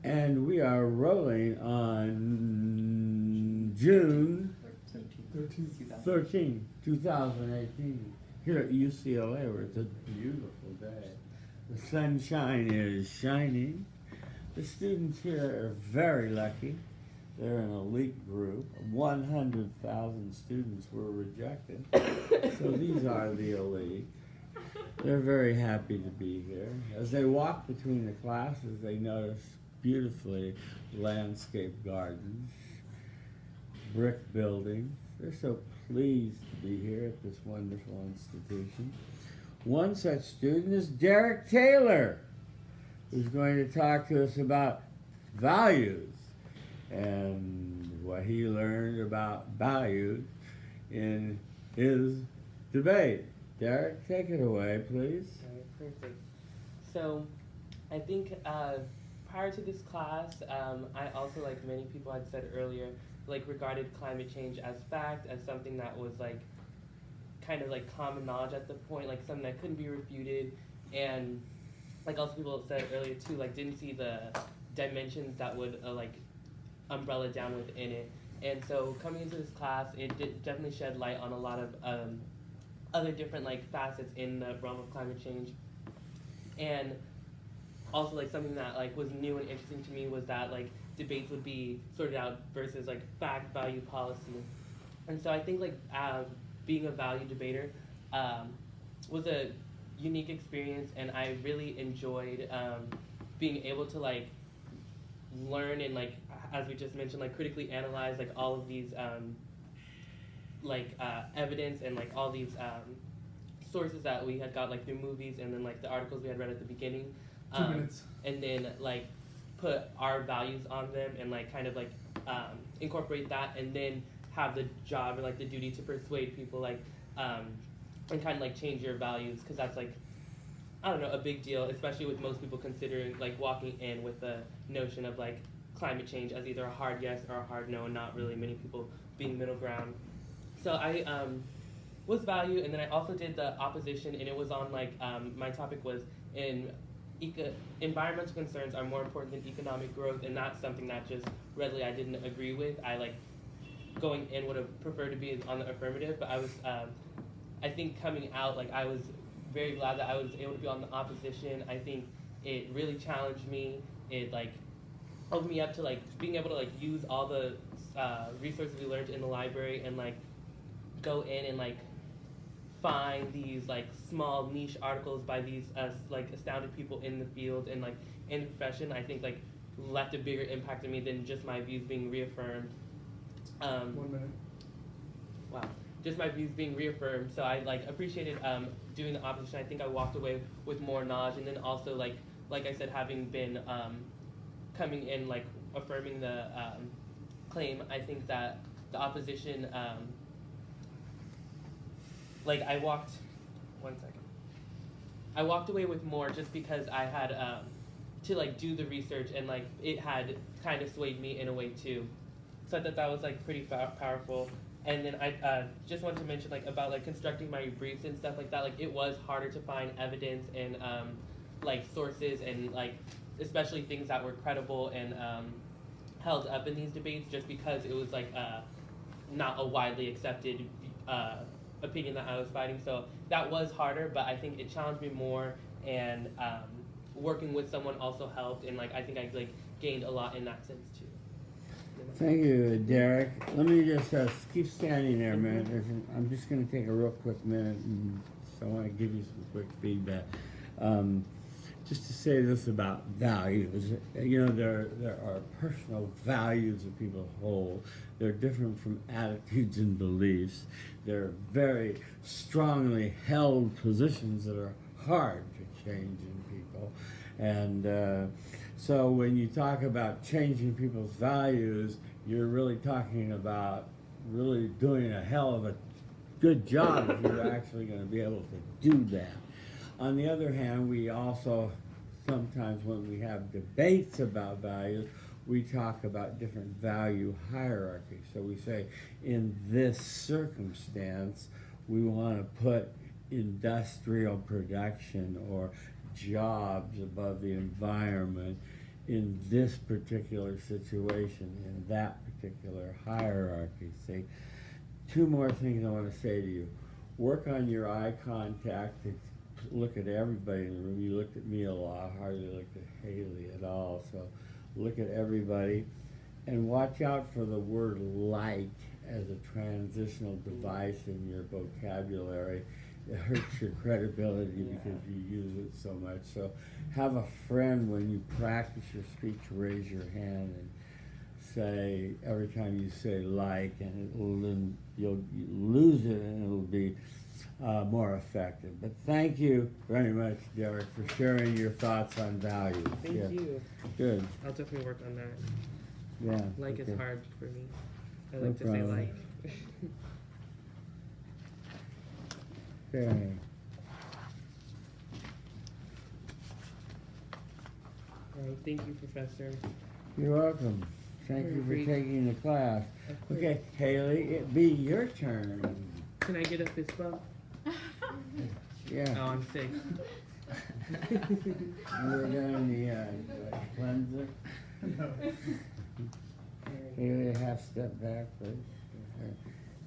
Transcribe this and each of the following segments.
And we are rolling on June 13, 2018, here at UCLA, where it's a beautiful day. The sunshine is shining. The students here are very lucky. They're an elite group. 100,000 students were rejected. So these are the elite. They're very happy to be here. As they walk between the classes, they notice beautifully landscaped gardens, brick buildings. They're so pleased to be here at this wonderful institution. One such student is Derek Taylor, who's going to talk to us about values and what he learned about values in his debate. Derek, take it away, please. All right, perfect. So, I think prior to this class, I also, like many people had said earlier, like regarded climate change as fact, as something that was like kind of like common knowledge at the point, like something that couldn't be refuted, and like also people said earlier too, like didn't see the dimensions that would like umbrella down within it. And so coming into this class, it did definitely shed light on a lot of other different like facets in the realm of climate change. And also like something that like was new and interesting to me was that like debates would be sorted out versus like fact, value, policy. And so I think like being a value debater was a unique experience, and I really enjoyed being able to like learn and like, as we just mentioned, like critically analyze like all of these evidence and like all these sources that we had got like through movies and then like the articles we had read at the beginning. 2 minutes. And then like put our values on them and like kind of like incorporate that, and then have the job or like the duty to persuade people like and kind of like change your values, because that's like, I don't know, a big deal, especially with most people considering like walking in with the notion of like climate change as either a hard yes or a hard no, and not really many people being middle ground. So I was value, and then I also did the opposition, and it was on like my topic was environmental concerns are more important than economic growth, and that's something that just readily I didn't agree with. I like going in would have preferred to be on the affirmative, but I was I think coming out, like I was very glad that I was able to be on the opposition. I think it really challenged me. It like opened me up to like being able to like use all the resources we learned in the library and like go in and like find these like small niche articles by these like astounded people in the field and like in the profession. I think like left a bigger impact on me than just my views being reaffirmed. 1 minute. Wow. Just my views being reaffirmed. So I like appreciated doing the opposition. I think I walked away with more knowledge, and then also like I said, having been coming in like affirming the claim, I think that the opposition like I walked away with more just because I had to like do the research, and like it had kind of swayed me in a way too. So I thought that was like pretty powerful. And then I just wanted to mention like about like constructing my briefs and stuff like that. Like it was harder to find evidence and like sources and like especially things that were credible and held up in these debates, just because it was like not a widely accepted opinion that I was fighting. So that was harder, but I think it challenged me more, and working with someone also helped, and like I think I like gained a lot in that sense too. Thank you, Derek. Let me just keep standing there a minute. I'm just going to take a real quick minute, and so I want to give you some quick feedback. Just to say this about values. You know, there are personal values that people hold. They're different from attitudes and beliefs. They're very strongly held positions that are hard to change in people. And so when you talk about changing people's values, you're really talking about really doing a hell of a good job if you're actually going to be able to do that. On the other hand, we also sometimes when we have debates about values, we talk about different value hierarchies. So we say, in this circumstance, we want to put industrial production or jobs above the environment. in this particular situation, in that particular hierarchy. See, two more things I want to say to you. Work on your eye contact. Look at everybody in the room. You looked at me a lot, hardly looked at Hayley at all. So look at everybody and watch out for the word like as a transitional device in your vocabulary. It hurts your credibility because you use it so much. So have a friend when you practice your speech, raise your hand and say every time you say like, and you'll lose it and it'll be more effective. But thank you very much, Derek, for sharing your thoughts on values. Thank you. Good. I'll definitely work on that. Yeah. Like okay. is hard for me. I No like to say problem. like. Okay. All right, thank you, Professor. You're welcome. Thank you for Great. taking the class. Of course. Okay, Hayley, it'd be your turn. Can I get a fist bump? Yeah. Oh, I'm sick. We're doing the cleanser. No. Hayley, a half step back, please. Okay.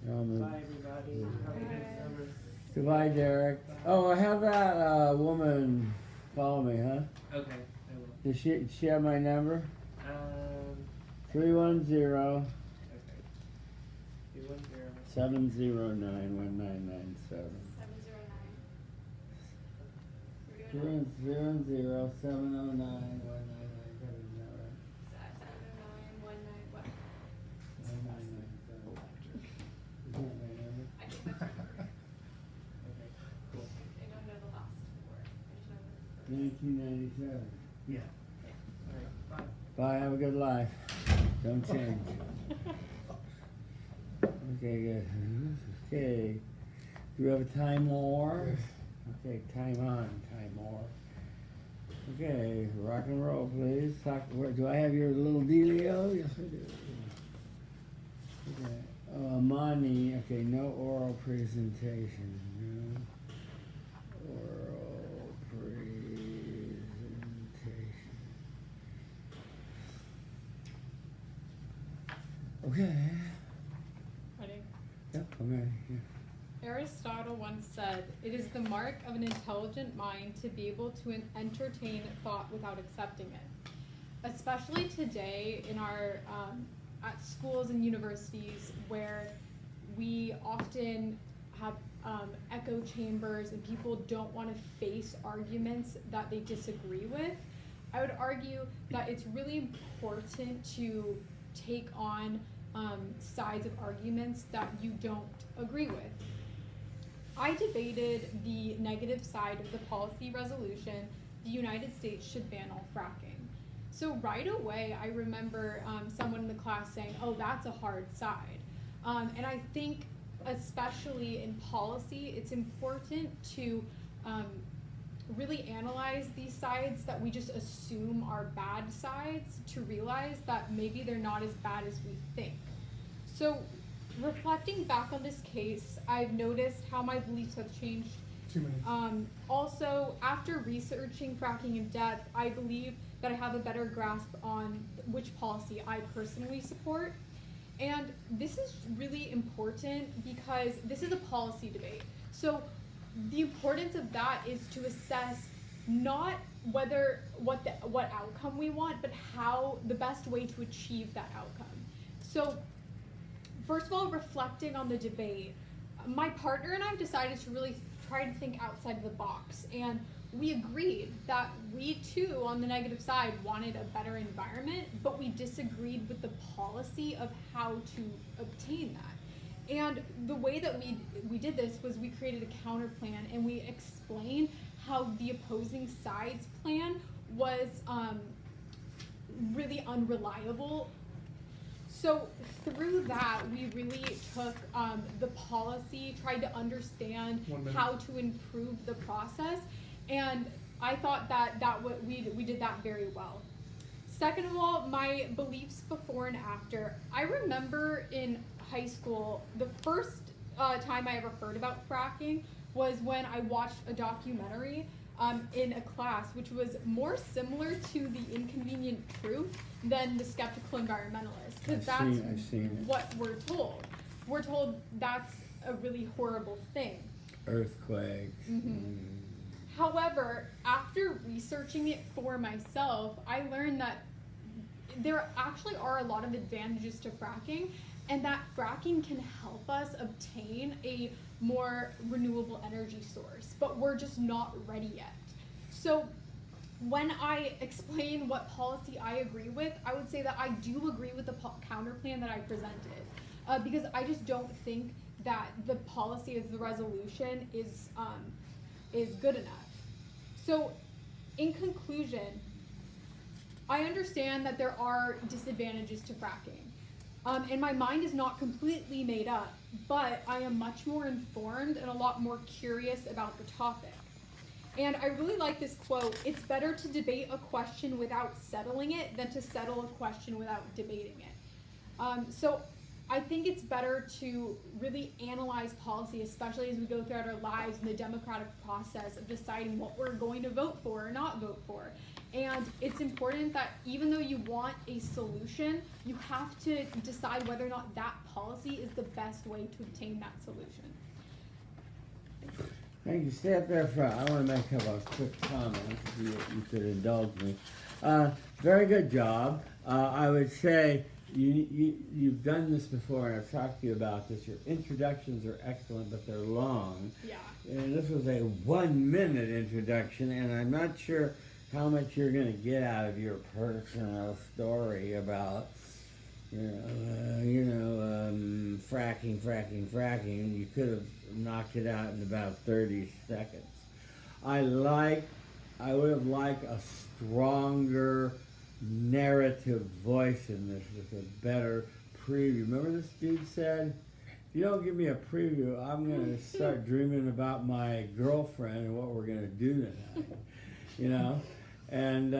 Now move. Bye, everybody. Have a good summer. Goodbye, Derek. Oh, have that woman call me, huh? Okay, I will. Does she have my number? 310 Okay. 210. 709 1997. 310 709 1997. Is that my number? Okay, cool. 1997. Yeah. All right, bye. Bye, have a good life. Don't change. Okay, good. Okay. Do we have a time more? Okay, time on, time more. Okay, rock and roll, please. Do I have your little dealio? Yes, I do. Okay. Money. Okay, no oral presentation. No oral presentation. Okay. Ready? Yep, I'm ready. Yeah. Aristotle once said, "It is the mark of an intelligent mind to be able to entertain thought without accepting it." Especially today in our at schools and universities where we often have echo chambers and people don't want to face arguments that they disagree with. I would argue that it's really important to take on sides of arguments that you don't agree with. I debated the negative side of the policy resolution, the United States should ban all fracking. So right away, I remember someone in the class saying, "Oh, that's a hard side." And I think, especially in policy, it's important to really analyze these sides that we just assume are bad sides to realize that maybe they're not as bad as we think. So reflecting back on this case, I've noticed how my beliefs have changed. 2 minutes. Also, after researching fracking in depth, I believe that I have a better grasp on which policy I personally support. And this is really important because this is a policy debate. So the importance of that is to assess not whether what outcome we want, but how the best way to achieve that outcome. So first of all, reflecting on the debate, my partner and I decided to really try to think outside of the box, and we agreed that we too, on the negative side, wanted a better environment, but we disagreed with the policy of how to obtain that. And the way that we did this was we created a counter plan, and we explained how the opposing side's plan was really unreliable. So through that, we really took the policy, tried to understand 1 minute. how to improve the process, and I thought that we did that very well. Second of all, my beliefs before and after. I remember in high school, the first time I ever heard about fracking was when I watched a documentary in a class which was more similar to the inconvenient truth than the skeptical environmentalist, because that's I've seen it. what we're told. We're told that's a really horrible thing. Earthquakes. However, after researching it for myself, I learned that there actually are a lot of advantages to fracking, and that fracking can help us obtain a more renewable energy source, but we're just not ready yet. So when I explain what policy I agree with, I would say that I do agree with the counter plan that I presented, because I just don't think that the policy of the resolution is good enough. So in conclusion, I understand that there are disadvantages to fracking. And my mind is not completely made up, but I am much more informed and a lot more curious about the topic. And I really like this quote: "It's better to debate a question without settling it than to settle a question without debating it." So I think it's better to really analyze policy, especially as we go throughout our lives in the democratic process of deciding what we're going to vote for or not vote for. And it's important that even though you want a solution, you have to decide whether or not that policy is the best way to obtain that solution. Thank you. Stay up there front. I want to make a couple of quick comments, if you could indulge me. Very good job. I would say you've done this before, and I've talked to you about this. Your introductions are excellent, but they're long. Yeah. And this was a 1-minute introduction, and I'm not sure how much you're going to get out of your personal story about, fracking. You could have knocked it out in about 30 seconds. I would have liked a stronger narrative voice in this with a better preview. Remember this dude said, if you don't give me a preview, I'm going to start dreaming about my girlfriend and what we're going to do tonight. And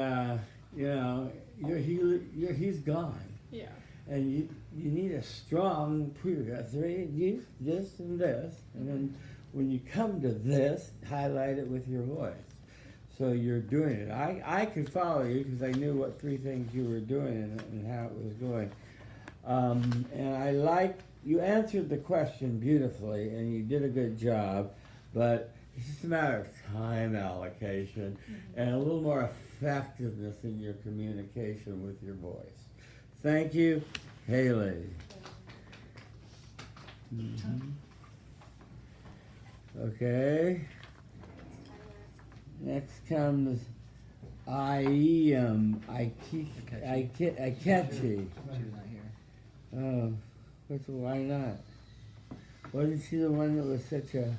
he's gone. Yeah. And you need a strong preview. This, and this, and then when you come to this, highlight it with your voice. So you're doing it. I could follow you because I knew what 3 things you were doing and how it was going. And I like, you answered the question beautifully and you did a good job, but it's just a matter of time allocation and a little more effectiveness in your communication with your voice. Thank you, Hayley. Okay. Next comes Aikechi. Oh, why not? Wasn't she the one that was such a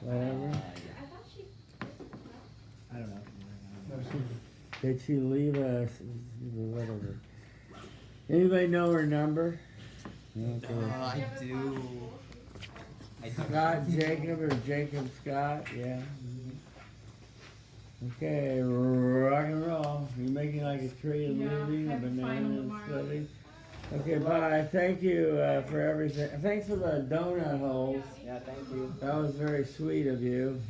whatever? I don't know. Did she leave us? Whatever. Anybody know her number? Okay. I do. Scott Jacob or Jacob Scott? Yeah. Okay, rock and roll. You're making like a tree and living, a banana and splitting. Okay, bye. Thank you for everything. Thanks for the donut holes. Yeah, thank you. That was very sweet of you.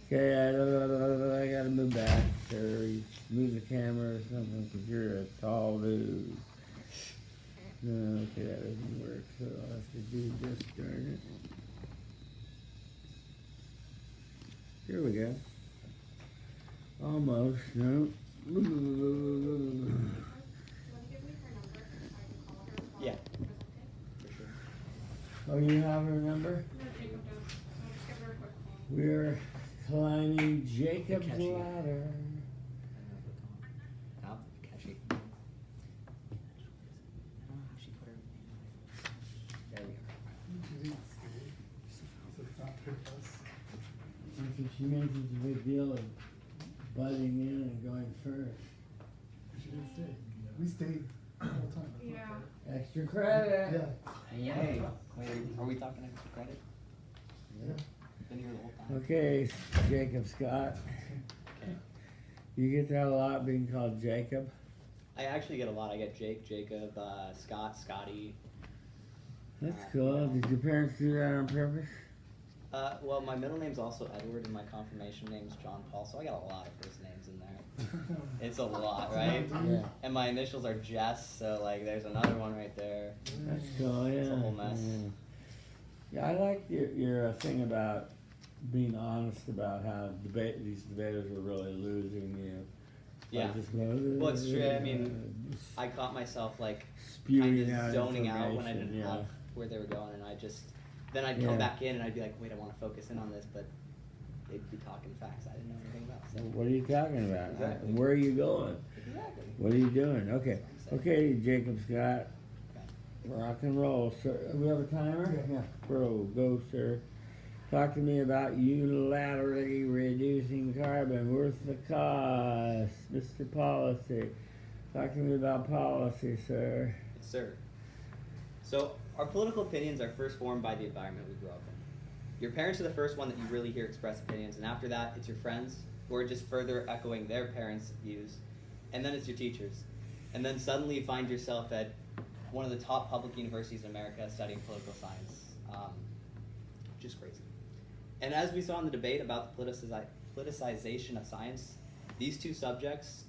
Okay, I gotta move back. Or move the camera or something because you're a tall dude. No, okay, that doesn't work. So I'll have to do this, darn it. Here we go. Almost, no. Yeah, for sure. Oh, you have her number? No, Jacob does. I'll just give her a quick call. We're climbing Jacob's Catchy. ladder. How catchy. I don't know how she put her name. There we are. I think she made such a big deal of butting in and going first. She didn't stay. We stayed the whole time. That's not Yeah. fair. Extra credit. Yeah. Hey, wait, are we talking extra credit? Yeah. Been here the whole time. Okay, Jacob Scott. Okay. You get that a lot being called Jacob? I actually get a lot. I get Jake, Jacob, Scott, Scotty. That's cool. Did your parents do that on purpose? Well, my middle name's also Edward, and my confirmation name's John Paul, so I got a lot of first names in there. It's a lot, right? Yeah. And my initials are Jess, so like there's another one right there. That's cool, yeah. It's a whole mess. Yeah, I like your thing about being honest about how these debaters are really losing you. Yeah. Like just Well, it's true. I mean, I caught myself like spewing kind of out zoning out when I didn't information, have where they were going, and then I'd come back in and I'd be like, wait, I want to focus in on this, but they'd be talking facts I didn't know anything about. So. What are you talking about? Exactly. Where are you going? Exactly. What are you doing? Okay. Okay, Jacob Scott. Okay. Rock and roll, sir. We have a timer? Yeah. Bro, go, sir. Talk to me about unilaterally reducing carbon. Worth the cost, Mr. Policy. Talk to me about policy, sir. Yes, sir. So, our political opinions are first formed by the environment we grew up in. Your parents are the first one that you really hear express opinions, and after that, it's your friends, who are just further echoing their parents' views, and then it's your teachers. And then suddenly you find yourself at one of the top public universities in America studying political science. Just crazy. And as we saw in the debate about the politicization of science, these two subjects,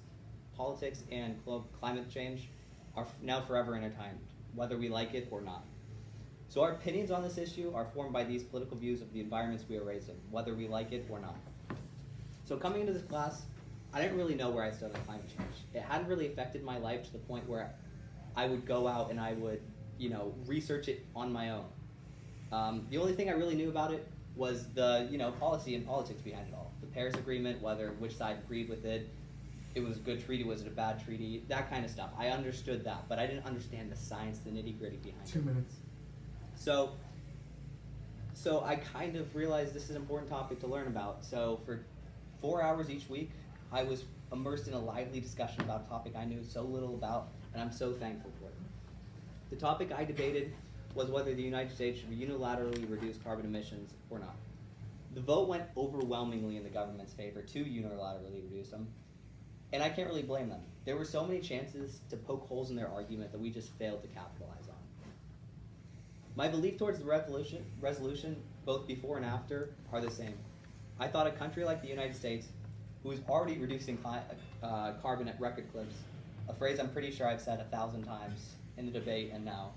politics and climate change, are now forever intertwined, whether we like it or not. So our opinions on this issue are formed by these political views of the environments we are raised in, whether we like it or not. So coming into this class, I didn't really know where I stood on climate change. It hadn't really affected my life to the point where I would go out and I would, research it on my own. The only thing I really knew about it was the, policy and politics behind it all. The Paris Agreement, which side agreed with it, it was a good treaty, was it a bad treaty, that kind of stuff. I understood that, but I didn't understand the science, the nitty-gritty behind it. 2 minutes. So I kind of realized this is an important topic to learn about. So for 4 hours each week, I was immersed in a lively discussion about a topic I knew so little about, and I'm so thankful for it. The topic I debated was whether the United States should unilaterally reduce carbon emissions or not. The vote went overwhelmingly in the government's favor to unilaterally reduce them, and I can't really blame them. There were so many chances to poke holes in their argument that we just failed to capitalize on. My belief towards the resolution, both before and after, are the same. I thought a country like the United States, who is already reducing carbon at record clips, a phrase I'm pretty sure I've said 1,000 times in the debate and now,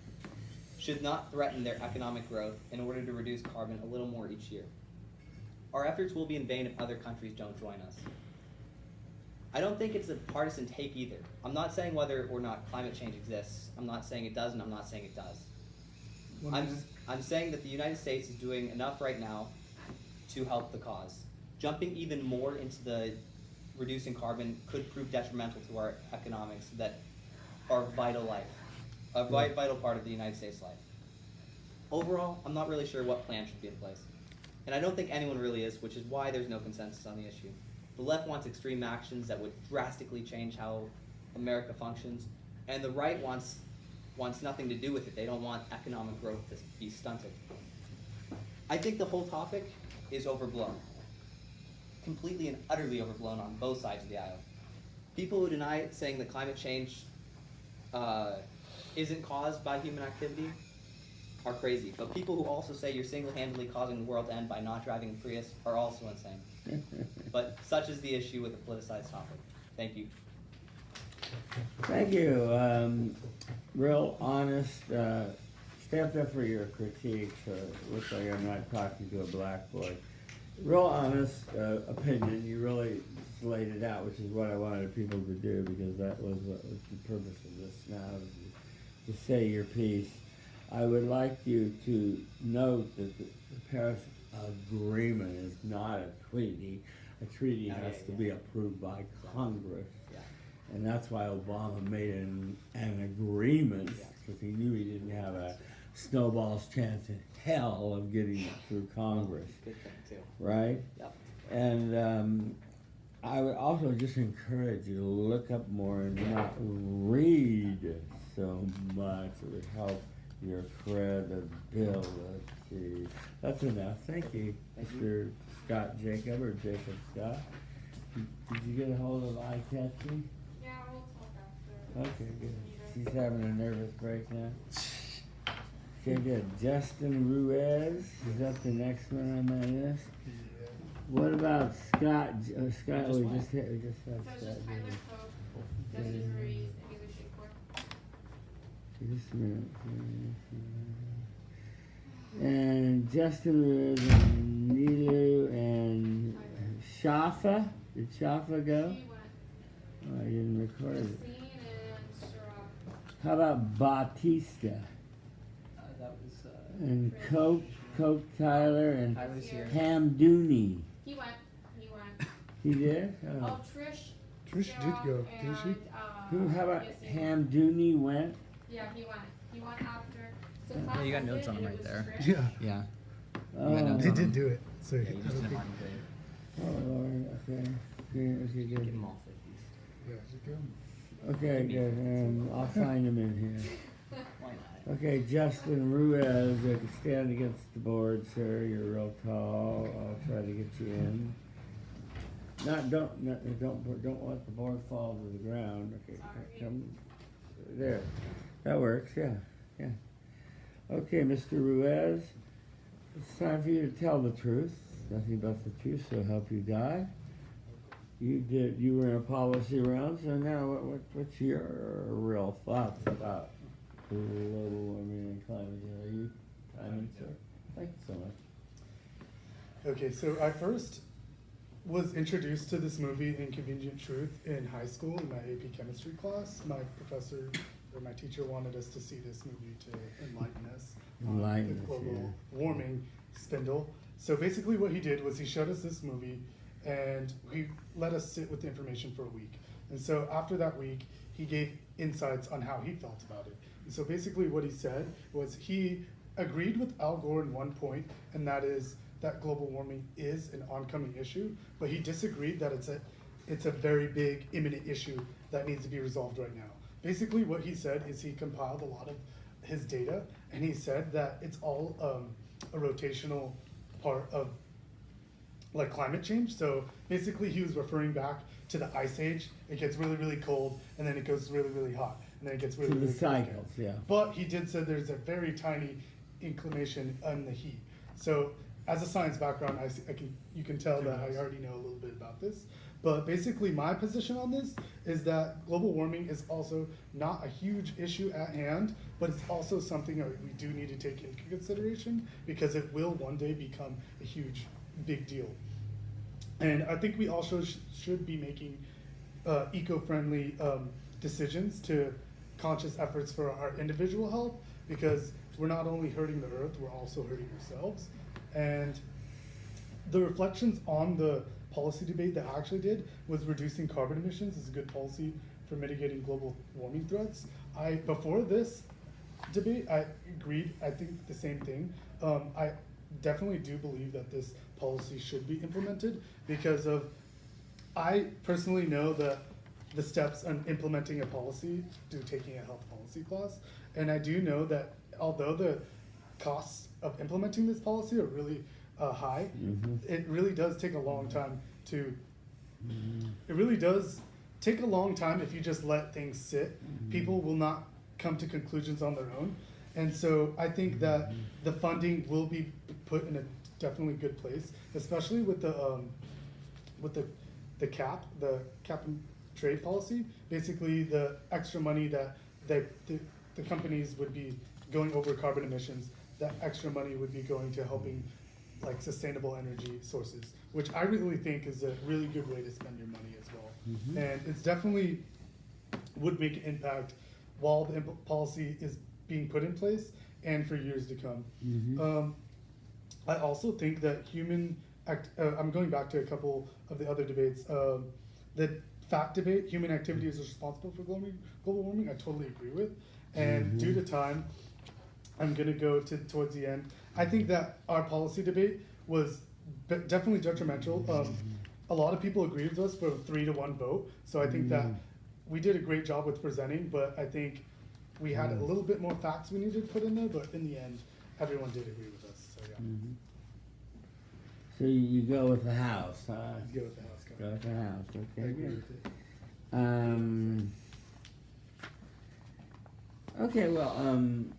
should not threaten their economic growth in order to reduce carbon a little more each year. Our efforts will be in vain if other countries don't join us. I don't think it's a partisan take either. I'm not saying whether or not climate change exists. I'm not saying it doesn't. I'm not saying it does. I'm saying that the United States is doing enough right now to help the cause. Jumping even more into the reducing carbon could prove detrimental to our economics that are vital part of the United States life. Overall, I'm not really sure what plan should be in place. And I don't think anyone really is, which is why there's no consensus on the issue. The left wants extreme actions that would drastically change how America functions, and the right wants nothing to do with it. They don't want economic growth to be stunted. I think the whole topic is overblown. Completely and utterly overblown on both sides of the aisle. People who deny it, saying that climate change isn't caused by human activity, are crazy. But people who also say you're single-handedly causing the world to end by not driving a Prius are also insane. But such is the issue with the politicized topic. Thank you. Thank you. Real honest. Stay up there for your critiques. Looks like I'm not talking to a black boy. Real honest opinion. You really laid it out, which is what I wanted people to do, because that was what was the purpose of this now, to say your piece. I would like you to note that the Paris Agreement is not a treaty. A treaty has to be approved by Congress. Yeah. And that's why Obama made an agreement, because he knew he didn't have a snowball's chance in hell of getting it through Congress. Good thing, too. Right? Yep. And I would also just encourage you to look up more and not read so much. It would help your credibility. That's enough. Thank you, Mr. Scott Jacob, or Jacob Scott. Did you get a hold of iCatchy? Yeah, we'll talk after. Okay, good. She's having a nervous breakdown. Okay, good. Justin Ruiz, is that the next one on my list? Yeah. What about Scott? Scott, just we went. just had So Scott. it's just Tyler Koch, Justin Ruiz, and Hayley Lee. Just a minute. And Justin Ruiz and Nilu and Shafa. Did Shafa go? She went. Oh, I didn't record it. Yassine and Sarah. How about Bautista? That was, And Koch Tyler and Tyler's here. Hamdouni. He went. He did? Oh, Oh. Trish did go, didn't she? Who? How about Yassine. Hamdouni went? Yeah, he went. He went after. So Yeah, class you got notes ended on him and it right was there. Trish. Yeah. Yeah. Oh, Yeah, no, They did do it. So Yeah, I you just don't didn't think, want him to oh Lord. Okay. Okay. get Good. him off 50s. yeah, just go. Okay. Good. I'll find him in here. Why not? Okay, Justin Ruiz, stand against the board, sir. You're real tall. I'll try to get you in. Don't let the board fall to the ground. Okay, Sorry. come there. That works. Yeah. Okay, Mr. Ruiz, it's time for you to tell the truth, nothing but the truth. So help you God. You were in a policy round. So now, what's your real thoughts about global warming and climate change? Are you timing, sir? Thank you so much. Okay, so I first was introduced to this movie, Inconvenient Truth, in high school in my AP chemistry class. My professor or my teacher wanted us to see this movie to enlighten us on Enlighten the us, global warming spindle. So basically what he did was he showed us this movie and he let us sit with the information for a week. And so after that week, he gave insights on how he felt about it. And so basically what he said was he agreed with Al Gore in one point, and that is that global warming is an oncoming issue, but he disagreed that it's a very big imminent issue that needs to be resolved right now. Basically what he said is he compiled a lot of his data, and he said that it's all a rotational part of like climate change. So basically he was referring back to the ice age. It gets really, really cold, and then it goes really, really hot, and then it gets really, To the really cold again. cycles, yeah. But he did say there's a very tiny inclination on the heat. So as a science background, you can tell that I already know a little bit about this. But basically my position on this is that global warming is also not a huge issue at hand, but it's also something that we do need to take into consideration because it will one day become a huge, big deal. And I think we also should be making eco-friendly decisions to conscious efforts for our individual health, because we're not only hurting the earth, we're also hurting ourselves. And the reflections on the policy debate that I actually did was reducing carbon emissions is a good policy for mitigating global warming threats. Before this debate, I agreed, I think the same thing. I definitely do believe that this policy should be implemented because I personally know the steps on implementing a policy through taking a health policy class. And I do know that although the costs of implementing this policy are really high, it really does take a long time it really does take a long time if you just let things sit. People will not come to conclusions on their own. And so I think that the funding will be put in a definitely good place, especially with the cap and trade policy. Basically the extra money that the companies would be going over carbon emissions, that extra money would be going to helping like sustainable energy sources, which I really think is a really good way to spend your money as well. And it's definitely would make an impact while the policy is being put in place and for years to come. I also think that I'm going back to a couple of the other debates. The fact debate, human activity is responsible for global warming, I totally agree with. And due to time, I'm gonna go towards the end. I think that our policy debate was definitely detrimental. A lot of people agreed with us for a 3-1 vote. So I think that we did a great job with presenting, but I think we had a little bit more facts we needed to put in there, but in the end, everyone did agree with us, so yeah. So you go with the house, huh? Go with the house, Go with the house, I okay, agree good. with it. Okay, well,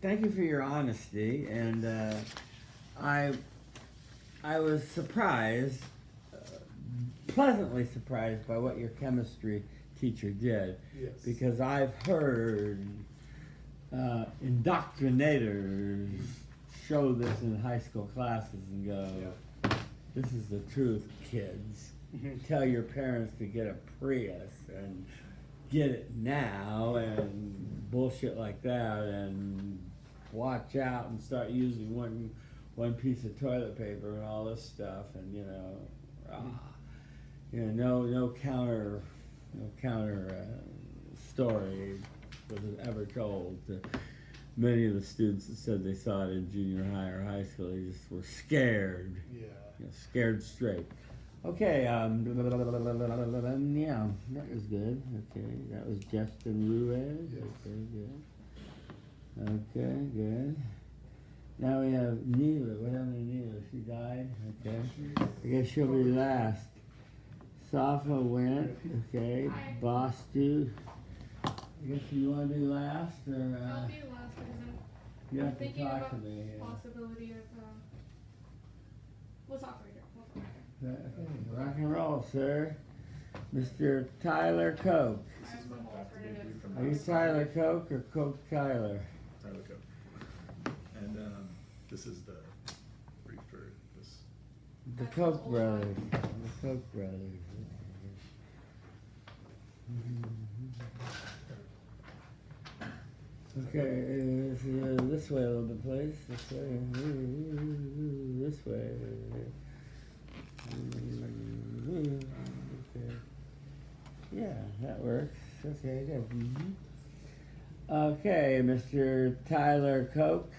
thank you for your honesty, and I was surprised, pleasantly surprised by what your chemistry teacher did, Yes. because I've heard indoctrinators show this in high school classes and go, "This is the truth, kids. Tell your parents to get a Prius and get it now," and bullshit like that, and watch out and start using one piece of toilet paper and all this stuff, and no counter story was ever told to many of the students that said they saw it in junior high or high school. They just were scared, scared straight. Okay, yeah, that was good. Okay, that was Justin Ruiz. Yes. Okay, good. Okay, good. Now we have Neela. What happened to Neela? She died? Okay. I guess she'll be last. Safa went. Okay. Boss dude. I guess you want to do last, or I'll be last because you I'm have to thinking talk about to me here. possibility of. We'll talk later. Okay, rock and roll, sir. Mr. Tyler Koch. I have some alternatives. Are you Tyler Koch or Koch Tyler? Tyler Cook. And this is the brief for this. The Koch brothers. The Koch brothers. Okay, this way a little bit, please. This way. This way. Okay. Yeah, that works. Okay, good. Okay, Mr. Tyler Koch,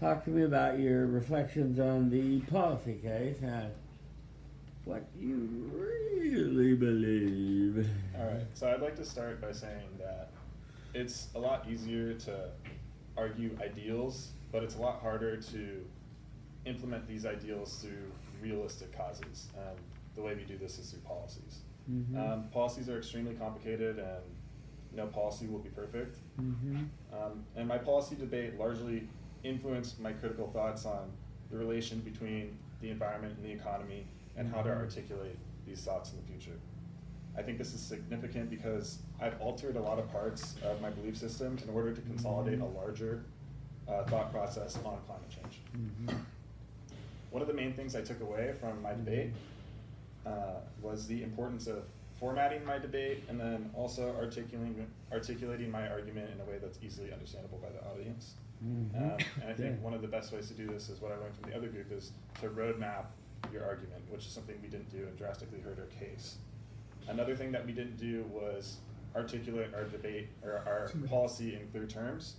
talk to me about your reflections on the policy case and what you really believe. All right, so I'd like to start by saying that it's a lot easier to argue ideals, but it's a lot harder to implement these ideals through realistic causes. The way we do this is through policies. Policies are extremely complicated, and no policy will be perfect. And my policy debate largely influenced my critical thoughts on the relation between the environment and the economy and how to articulate these thoughts in the future. I think this is significant because I've altered a lot of parts of my belief system in order to consolidate a larger thought process on climate change. One of the main things I took away from my debate was the importance of formatting my debate and then also articulating my argument in a way that's easily understandable by the audience. And I think one of the best ways to do this is what I learned from the other group is to roadmap your argument, which is something we didn't do and drastically hurt our case. Another thing that we didn't do was articulate our debate or our policy in clear terms.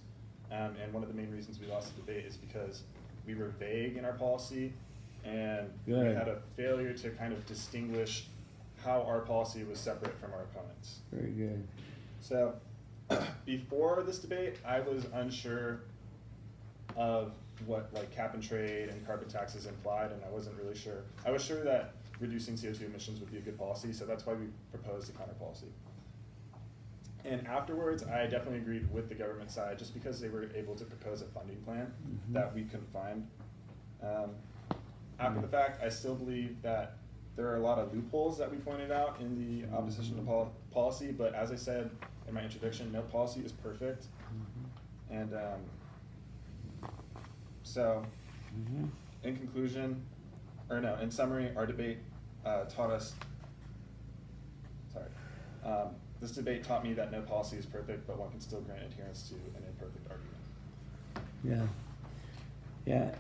And one of the main reasons we lost the debate is because we were vague in our policy, and we had a failure to kind of distinguish how our policy was separate from our opponents. Very good. So before this debate, I was unsure of what like cap and trade and carbon taxes implied, and I wasn't really sure. I was sure that reducing CO2 emissions would be a good policy, so that's why we proposed a counter policy. And afterwards, I definitely agreed with the government side just because they were able to propose a funding plan that we couldn't find. After the fact, I still believe that there are a lot of loopholes that we pointed out in the opposition to policy, but as I said in my introduction, no policy is perfect. And so, in conclusion, in summary, our debate taught us, this debate taught me that no policy is perfect, but one can still grant adherence to an imperfect argument. Yeah.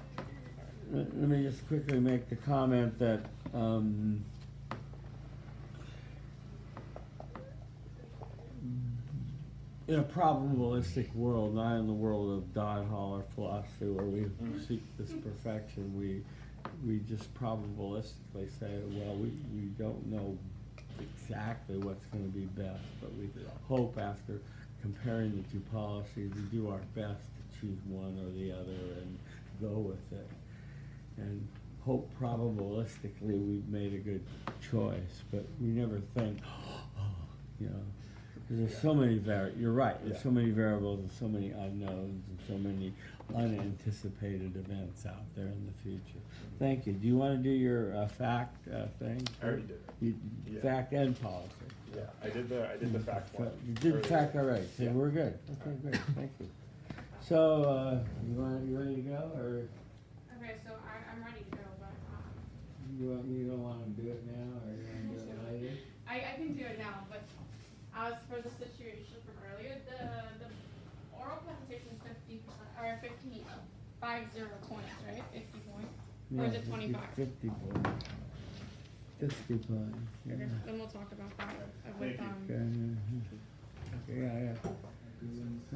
Let me just quickly make the comment that in a probabilistic world, not in the world of Don Holler philosophy where we seek this perfection, we just probabilistically say, well, we don't know exactly what's going to be best, but we hope after comparing the two policies, we do our best to choose one or the other and go with it. And hope probabilistically we've made a good choice, but we never think, There's so many you're right, there's Yeah. so many variables and so many unknowns and so many unanticipated events out there in the future. Thank you. Do you want to do your fact thing? I already did it. Yeah. Fact and policy. Yeah, I did the fact one. You did the earlier. fact already, so Yeah. we're good. Okay, great, thank you. So, you ready to go, or Okay, so I'm ready to go, but you don't want to do it now, or you want to do it later? I can do it now. But as for the situation from earlier, the oral presentation is 50 or 50 points, right? 50 points, or is it 25? 50 points. 50 points, yeah. Okay, then we'll talk about that Thank you. Okay, yeah.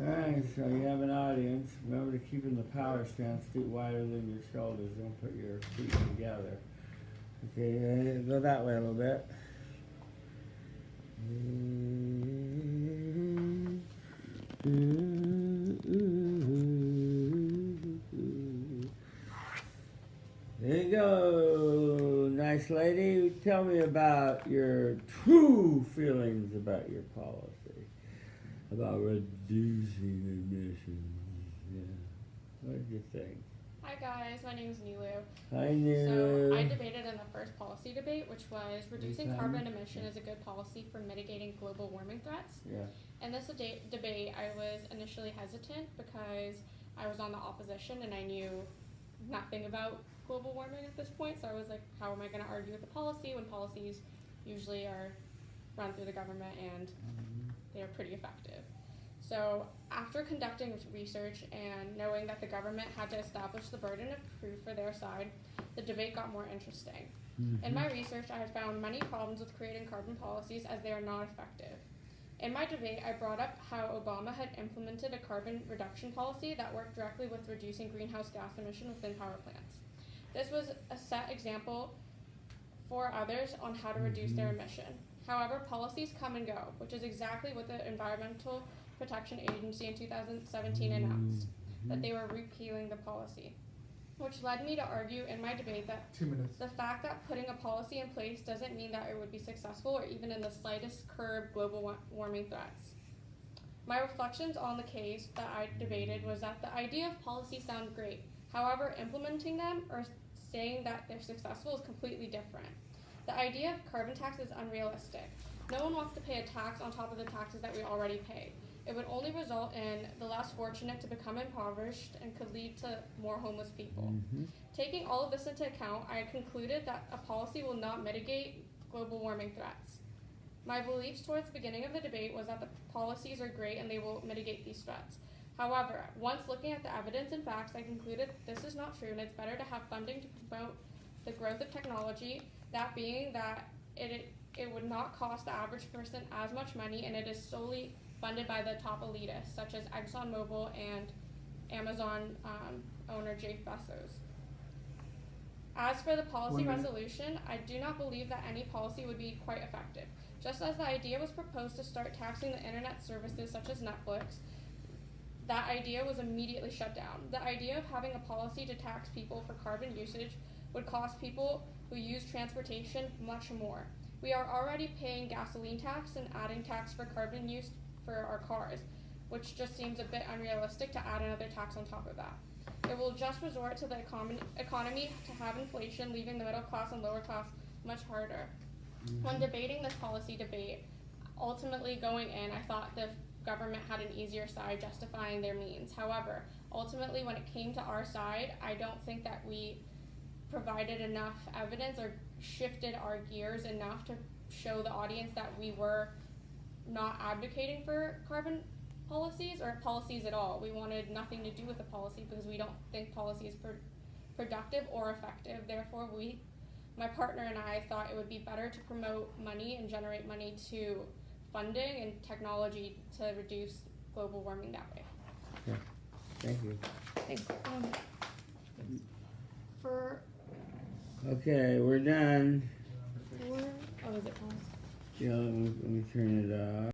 Alright, so you have an audience. Remember to keep in the power stance, feet wider than your shoulders. Don't put your feet together. Okay, go that way a little bit. There you go, nice lady. Tell me about your true feelings about your policy, about reducing emissions. Yeah, what did you think? Hi guys, my name is Nilu. I knew. So I debated in the first policy debate, which was reducing Okay. carbon emission is a good policy for mitigating global warming threats. Yeah. In this debate, I was initially hesitant because I was on the opposition and I knew nothing about global warming at this point. So I was like, how am I going to argue with the policy when policies usually are run through the government and they're pretty effective? So after conducting research and knowing that the government had to establish the burden of proof for their side, the debate got more interesting. In my research, I have found many problems with creating carbon policies as they are not effective. In my debate, I brought up how Obama had implemented a carbon reduction policy that worked directly with reducing greenhouse gas emission within power plants. This was a set example for others on how to reduce their emission. However, policies come and go, which is exactly what the Environmental Protection Agency in 2017 announced, that they were repealing the policy, which led me to argue in my debate that 2 minutes. the fact that putting a policy in place doesn't mean that it would be successful or even in the slightest curb global warming threats. My reflections on the case that I debated was that the idea of policy sounds great. However, implementing them or saying that they're successful is completely different. The idea of carbon tax is unrealistic. No one wants to pay a tax on top of the taxes that we already pay. It would only result in the less fortunate to become impoverished and could lead to more homeless people. Taking all of this into account, I concluded that a policy will not mitigate global warming threats. My beliefs towards the beginning of the debate was that the policies are great and they will mitigate these threats. However, once looking at the evidence and facts, I concluded this is not true and it's better to have funding to promote the growth of technology, that being that it would not cost the average person as much money and it is solely funded by the top elitists, such as ExxonMobil and Amazon owner Jeff Bezos. As for the policy resolution, I do not believe that any policy would be quite effective. Just as the idea was proposed to start taxing the internet services such as Netflix, that idea was immediately shut down. The idea of having a policy to tax people for carbon usage would cost people who use transportation much more. We are already paying gasoline tax and adding tax for carbon use for our cars, which just seems a bit unrealistic to add another tax on top of that. It will just resort to the economy to have inflation, leaving the middle class and lower class much harder. When debating this policy debate, ultimately going in, I thought the government had an easier side justifying their means. However, ultimately when it came to our side, I don't think that we provided enough evidence or shifted our gears enough to show the audience that we were not advocating for carbon policies or policies at all. We wanted nothing to do with the policy because we don't think policy is productive or effective. Therefore, my partner and I thought it would be better to promote money and generate money to funding and technology to reduce global warming that way. Yeah. Thank you. Thanks. Okay, we're done. Oh, is it paused? Yeah, let me turn it off.